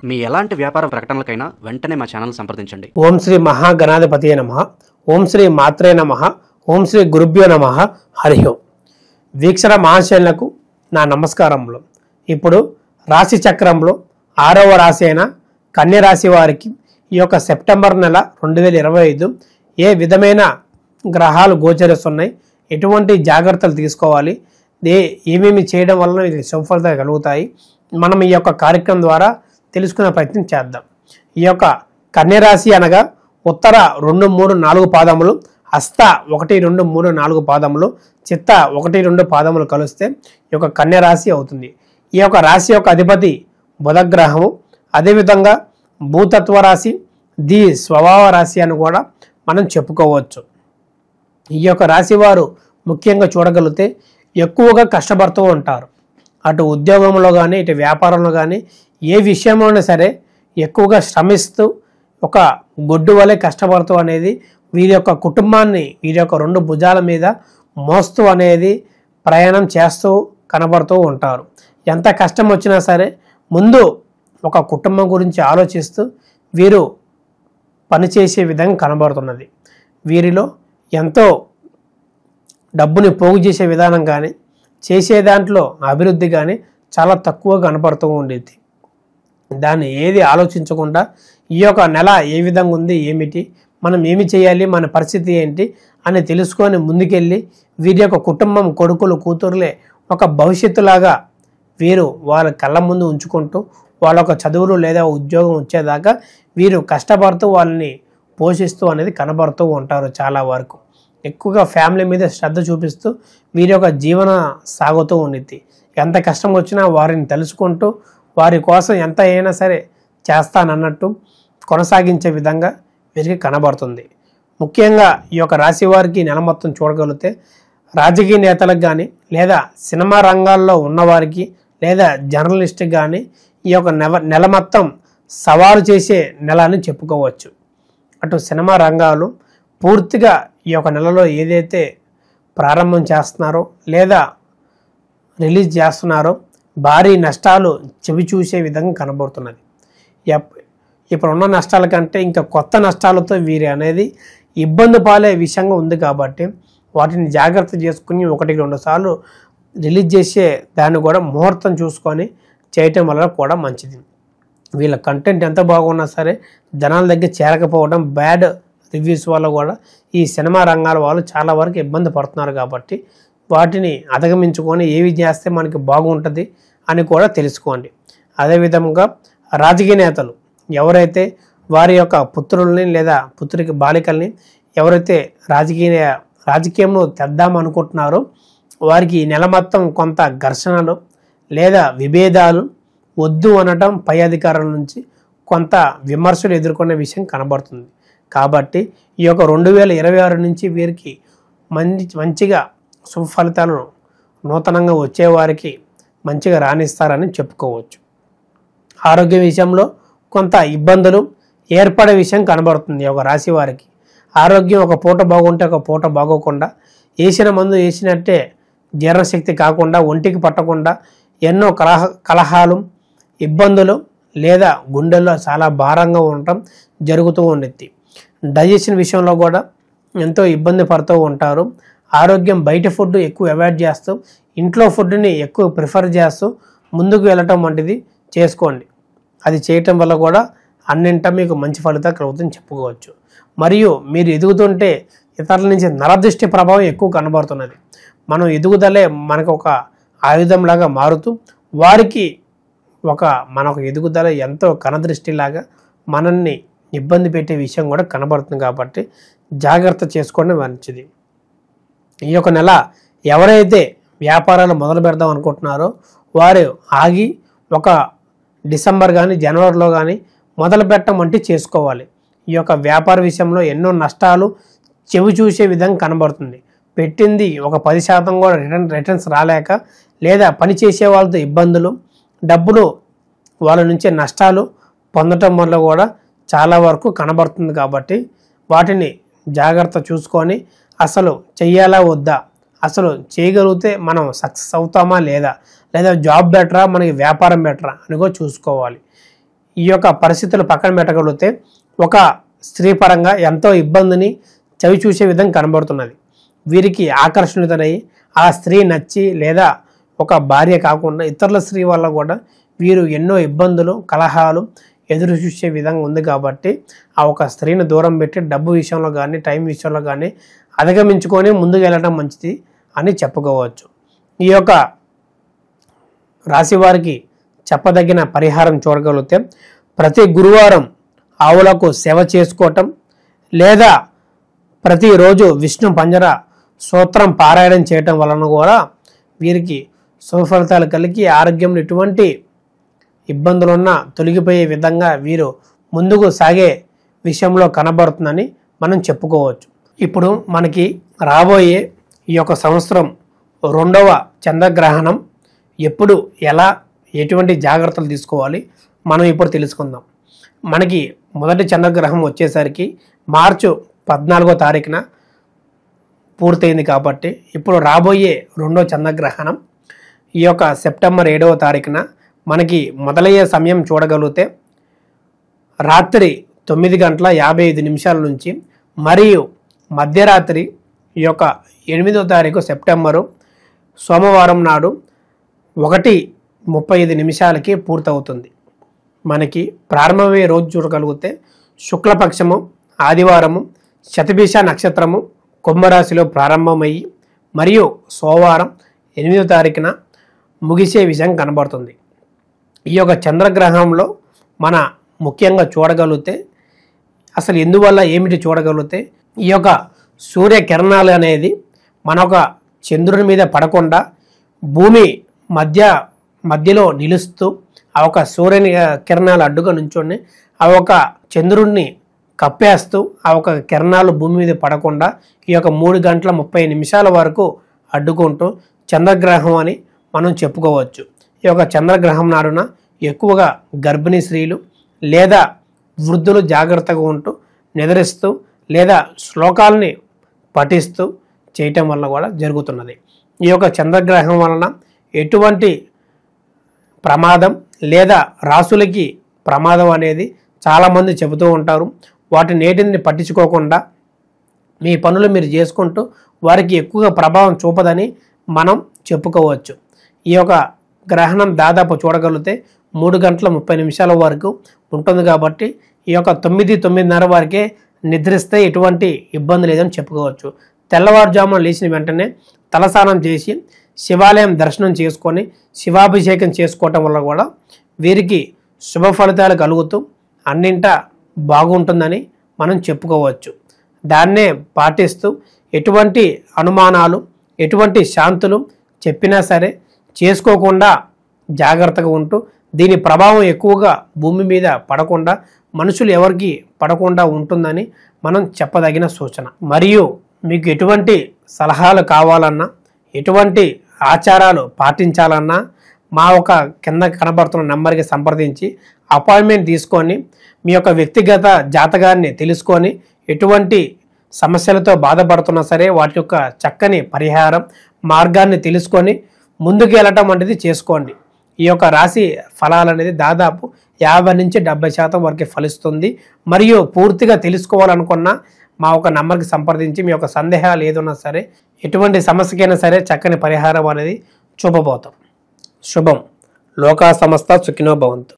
మీ ఎలాంటి వ్యాపార ప్రకటనలకైనా వెంటనే మా ఛానల్ సంప్రదించండి. ఓం శ్రీ మహాగణాధిపతియే నమః. ఓం శ్రీ మాత్రే నమః. ఓం శ్రీ గురుభ్యో నమః. హరి ఓం. వీక్షణ మహాశయులకు నా నమస్కారములు. ఇప్పుడు రాశి చక్రంలో 6వ రాశి అయిన కన్య రాశి వారికి ఈ యొక్క సెప్టెంబర్ నెల 2025 ఏ విధమైన గ్రహాలు గోచరిస్తున్నాయి, ఎటువంటి జాగ్రత్తలు తీసుకోవాలి, ఏమేమి చేయడం వలన ఇది సఫలత కలుగుతాయి, మనం ఈ యొక్క కార్యక్రమం ద్వారా తెలుసుకునే ప్రయత్నం చేద్దాం. ఈ యొక్క కన్యరాశి అనగా ఉత్తర 2, 3, 4 పాదములు, హస్త 1, 2, 3, 4 పాదములు, చిత్త 1, 2 పాదములు కలిస్తే ఈ యొక్క కన్యరాశి అవుతుంది. ఈ యొక్క రాశి యొక్క అధిపతి బుధగ్రహము. అదేవిధంగా భూతత్వ రాశి, ది స్వభావ రాశి అని కూడా మనం చెప్పుకోవచ్చు. ఈ యొక్క రాశి వారు ముఖ్యంగా చూడగలిగితే ఎక్కువగా కష్టపడుతూ ఉంటారు. అటు ఉద్యోగంలో కానీ, ఇటు వ్యాపారంలో కానీ, ఏ విషయంలోనే సరే ఎక్కువగా శ్రమిస్తూ ఒక గొడ్డు వలె కష్టపడుతూ అనేది వీరి యొక్క కుటుంబాన్ని వీరి యొక్క 2 భుజాల మీద మోస్తూ అనేది ప్రయాణం చేస్తూ కనబడుతూ ఉంటారు. ఎంత కష్టం వచ్చినా సరే ముందు ఒక కుటుంబం గురించి ఆలోచిస్తూ వీరు పనిచేసే విధంగా కనబడుతున్నది. వీరిలో ఎంతో డబ్బుని పోగు చేసే విధానం కానీ, చేసే దాంట్లో అభివృద్ధి కానీ చాలా తక్కువ కనపడుతూ ఉండేది. దాన్ని ఏది ఆలోచించకుండా ఈ యొక్క నెల ఏ విధంగా ఉంది, ఏమిటి, మనం ఏమి చేయాలి, మన పరిస్థితి ఏంటి అని తెలుసుకొని ముందుకెళ్ళి వీరి యొక్క కుటుంబం, కొడుకులు, కూతురులే ఒక భవిష్యత్తులాగా వీరు వాళ్ళ కళ్ళ ముందు ఉంచుకుంటూ వాళ్ళ యొక్క చదువులు లేదా ఉద్యోగం వచ్చేదాకా వీరు కష్టపడుతూ వాళ్ళని పోషిస్తూ అనేది కనబడుతూ ఉంటారు. చాలా వరకు ఎక్కువగా ఫ్యామిలీ మీద శ్రద్ధ చూపిస్తూ వీరి యొక్క జీవన సాగుతూ ఉండిద్ది. ఎంత కష్టం వచ్చినా వారిని తెలుసుకుంటూ వారి కోసం ఎంత అయినా సరే చేస్తానన్నట్టు కొనసాగించే విధంగా వీరికి కనబడుతుంది. ముఖ్యంగా ఈ యొక్క రాశి వారికి నెల మొత్తం చూడగలిగితే రాజకీయ నేతలకు కానీ, లేదా సినిమా రంగాల్లో ఉన్నవారికి, లేదా జర్నలిస్ట్కి కానీ ఈ యొక్క నెల మొత్తం సవాలు చేసే నెల అని చెప్పుకోవచ్చు. అటు సినిమా రంగాలు పూర్తిగా ఈ యొక్క నెలలో ఏదైతే ప్రారంభం చేస్తున్నారో లేదా రిలీజ్ చేస్తున్నారో భారీ నష్టాలు చెవి చూసే విధంగా కనబడుతున్నది. ఇప్పుడున్న నష్టాల కంటే ఇంకా కొత్త నష్టాలతో వీరి అనేది ఇబ్బంది పాలే విషయంగా ఉంది. కాబట్టి వాటిని జాగ్రత్త చేసుకుని 1, 2 సార్లు రిలీజ్ చేసే దాన్ని కూడా ముహూర్తం చూసుకొని చేయటం వల్ల కూడా మంచిది. వీళ్ళ కంటెంట్ ఎంత బాగున్నా సరే జనాల దగ్గర చేరకపోవడం, బ్యాడ్ రివ్యూస్ వల్ల కూడా ఈ సినిమా రంగాల వాళ్ళు చాలా వరకు ఇబ్బంది పడుతున్నారు. కాబట్టి వాటిని అధిగమించుకొని ఏవి చేస్తే మనకి బాగుంటుంది అని కూడా తెలుసుకోండి. అదేవిధంగా రాజకీయ నేతలు ఎవరైతే వారి యొక్క పుత్రుల్ని లేదా పుత్రికి బాలికల్ని ఎవరైతే రాజకీయంలో తెద్దామనుకుంటున్నారో వారికి ఈ నెల మొత్తం కొంత ఘర్షణలు లేదా విభేదాలు వద్దు అనటం పై అధికారుల నుంచి కొంత విమర్శలు ఎదుర్కొనే విషయం కనబడుతుంది. కాబట్టి ఈ యొక్క 2026 నుంచి వీరికి మంచిగా సుఫలితాలను నూతనంగా వచ్చేవారికి మంచిగా రాణిస్తారని చెప్పుకోవచ్చు. ఆరోగ్య విషయంలో కొంత ఇబ్బందులు ఏర్పడే విషయం కనబడుతుంది. ఒక రాశి వారికి ఆరోగ్యం ఒక పూట బాగుంటే ఒక పూట బాగోకుండా, వేసిన మందు వేసినట్టే జీర్ణశక్తి కాకుండా, ఒంటికి పట్టకుండా ఎన్నో కలహాలు, ఇబ్బందులు లేదా గుండెల్లో చాలా భారంగా ఉండటం జరుగుతూ ఉండేది. డైజెషన్ విషయంలో కూడా ఎంతో ఇబ్బంది పడుతూ ఉంటారు. ఆరోగ్యం బయట ఫుడ్ ఎక్కువ అవాయిడ్ చేస్తూ ఇంట్లో ఫుడ్ని ఎక్కువ ప్రిఫర్ చేస్తూ ముందుకు వెళ్ళటం వంటిది చేసుకోండి. అది చేయటం వల్ల కూడా అన్నింటా మీకు మంచి ఫలితాలు కలుగుతుందని చెప్పుకోవచ్చు. మరియు మీరు ఎదుగుతుంటే ఇతరుల నుంచి నరదృష్టి ప్రభావం ఎక్కువ కనబడుతున్నది. మనం ఎదుగుదలే మనకు ఒక ఆయుధంలాగా మారుతూ వారికి మనకు ఎదుగుదల ఎంతో కనదృష్టిలాగా మనల్ని ఇబ్బంది పెట్టే విషయం కూడా కనబడుతుంది. కాబట్టి జాగ్రత్త చేసుకోవడం మంచిది. ఈ యొక్క నెల ఎవరైతే వ్యాపారాలు మొదలు పెడదాం అనుకుంటున్నారో వారు ఆగి ఒక డిసెంబర్ కానీ జనవరిలో కానీ మొదలు పెట్టడం వంటి చేసుకోవాలి. ఈ యొక్క వ్యాపార విషయంలో ఎన్నో నష్టాలు చెవి చూసే విధంగా కనబడుతుంది. పెట్టింది ఒక 10% కూడా రిటర్న్స్ రాలేక, లేదా పని చేసే వాళ్ళతో ఇబ్బందులు, డబ్బులు వాళ్ళ నుంచే నష్టాలు పొందటం వల్ల కూడా చాలా వరకు కనబడుతుంది. కాబట్టి వాటిని జాగ్రత్త చూసుకొని అసలు చెయ్యాలా వద్దా, అసలు చేయగలిగితే మనం సక్సెస్ అవుతామా లేదా, లేదా జాబ్ బెటరా మనకి వ్యాపారం బెటరా అని కూడా చూసుకోవాలి. ఈ యొక్క పరిస్థితులు పక్కన పెట్టగలిగితే ఒక స్త్రీ పరంగా ఎంతో ఇబ్బందిని చవి చూసే విధంగా కనబడుతున్నది. వీరికి ఆకర్షణీయతనై ఆ స్త్రీ నచ్చి లేదా ఒక భార్య కాకుండా ఇతరుల స్త్రీ వల్ల కూడా వీరు ఎన్నో ఇబ్బందులు కలహాలు ఎదురు చూసే విధంగా ఉంది. కాబట్టి ఆ ఒక స్త్రీని దూరం పెట్టి డబ్బు విషయంలో కానీ టైం విషయంలో కానీ అధిగమించుకొని ముందుకు వెళ్ళడం మంచిది అని చెప్పుకోవచ్చు. ఈ యొక్క రాశి వారికి చెప్పదగిన పరిహారం చూడగలిగితే ప్రతి గురువారం ఆవులకు సేవ చేసుకోవటం లేదా ప్రతిరోజు విష్ణు పంజర సూత్రం పారాయణం చేయటం వలన కూడా వీరికి శుభ ఫలితాలు కలిగి ఆరోగ్యంలో ఎటువంటి ఇబ్బందులున్నా తొలగిపోయే విధంగా వీరు ముందుకు సాగే విషయంలో కనబడుతుందని మనం చెప్పుకోవచ్చు. ఇప్పుడు మనకి రాబోయే ఈ యొక్క సంవత్సరం 2వ చంద్రగ్రహణం ఎప్పుడు ఎలా ఎటువంటి జాగ్రత్తలు తీసుకోవాలి మనం ఇప్పుడు తెలుసుకుందాం. మనకి మొదటి చంద్రగ్రహం వచ్చేసరికి మార్చి 14వ తారీఖున పూర్తయింది. కాబట్టి ఇప్పుడు రాబోయే 2వ చంద్రగ్రహణం ఈ యొక్క సెప్టెంబర్ 7వ తారీఖున మనకి మొదలయ్యే సమయం చూడగలిగితే రాత్రి 9:55 నుంచి మరియు మధ్యరాత్రి ఈ యొక్క 8వ తారీఖు సెప్టెంబరు సోమవారం నాడు 1:35 పూర్తవుతుంది. మనకి ప్రారంభమయ్యే రోజు చూడగలిగితే శుక్లపక్షము ఆదివారము శతభిష నక్షత్రము కుంభరాశిలో ప్రారంభమయ్యి మరియు సోమవారం 8వ తారీఖున ముగిసే విషయం కనబడుతుంది. ఈ యొక్క చంద్రగ్రహంలో మన ముఖ్యంగా చూడగలిగితే అసలు ఎందువల్ల ఏమిటి చూడగలిగితే ఈ యొక్క సూర్యకిరణాలు అనేది మన ఒక చంద్రుని మీద పడకుండా భూమి మధ్యలో నిలుస్తూ ఆ ఒక సూర్యుని కిరణాలు అడ్డుగా నుంచొని ఆ ఒక చంద్రుడిని కప్పేస్తూ ఆ ఒక కిరణాలు భూమి మీద పడకుండా ఈ యొక్క 3:30 వరకు అడ్డుకుంటూ చంద్రగ్రహం అని మనం చెప్పుకోవచ్చు. ఈ యొక్క చంద్రగ్రహం నాడున ఎక్కువగా గర్భిణీ స్త్రీలు లేదా వృద్ధులు జాగ్రత్తగా ఉంటూ నిద్రిస్తూ లేదా శ్లోకాలని పఠిస్తూ చేయటం వల్ల కూడా జరుగుతున్నది. ఈ యొక్క చంద్రగ్రహం వలన ఎటువంటి ప్రమాదం లేదా రాసులకి ప్రమాదం అనేది చాలామంది చెబుతూ ఉంటారు. వాటిని నేటిని పట్టించుకోకుండా మీ పనులు మీరు చేసుకుంటూ వారికి ఎక్కువగా ప్రభావం చూపదని మనం చెప్పుకోవచ్చు. ఈ యొక్క గ్రహణం దాదాపు చూడగలిగితే 3:30 వరకు ఉంటుంది. కాబట్టి ఈ యొక్క 9:30 వరకే నిద్రిస్తే ఎటువంటి ఇబ్బంది లేదని చెప్పుకోవచ్చు. తెల్లవారుజామున లేచిన వెంటనే తలస్నానం చేసి శివాలయం దర్శనం చేసుకొని శివాభిషేకం చేసుకోవటం వల్ల కూడా వీరికి శుభ ఫలితాలు కలుగుతూ అన్నింటా బాగుంటుందని మనం చెప్పుకోవచ్చు. దాన్నే పాటిస్తూ ఎటువంటి అనుమానాలు ఎటువంటి శాంతులు చెప్పినా సరే చేసుకోకుండా జాగ్రత్తగా ఉంటూ దీని ప్రభావం ఎక్కువగా భూమి మీద పడకుండా మనుషులు ఎవరికి పడకుండా ఉంటుందని మనం చెప్పదగిన సూచన. మరియు మీకు ఎటువంటి సలహాలు కావాలన్నా ఎటువంటి ఆచారాలు పాటించాలన్నా మా ఒక కింద కనబడుతున్న నెంబర్కి సంప్రదించి అపాయింట్మెంట్ తీసుకొని మీ యొక్క వ్యక్తిగత జాతకాన్ని తెలుసుకొని ఎటువంటి సమస్యలతో బాధపడుతున్నా సరే వాటి యొక్క చక్కని పరిహారం మార్గాన్ని తెలుసుకొని ముందుకు వెళ్ళటం అనేది చేసుకోండి. ఈ యొక్క రాశి ఫలాలు అనేది దాదాపు 50 నుంచి 70% వరకు ఫలిస్తుంది. మరియు పూర్తిగా తెలుసుకోవాలనుకున్న మా ఒక నంబర్కి సంప్రదించి మీ యొక్క సందేహాలు ఏదైనా సరే ఎటువంటి సమస్యకైనా సరే చక్కని పరిహారం అనేది చూపబోతాం. శుభం. లోకా సమస్త సుఖినో భవంతు.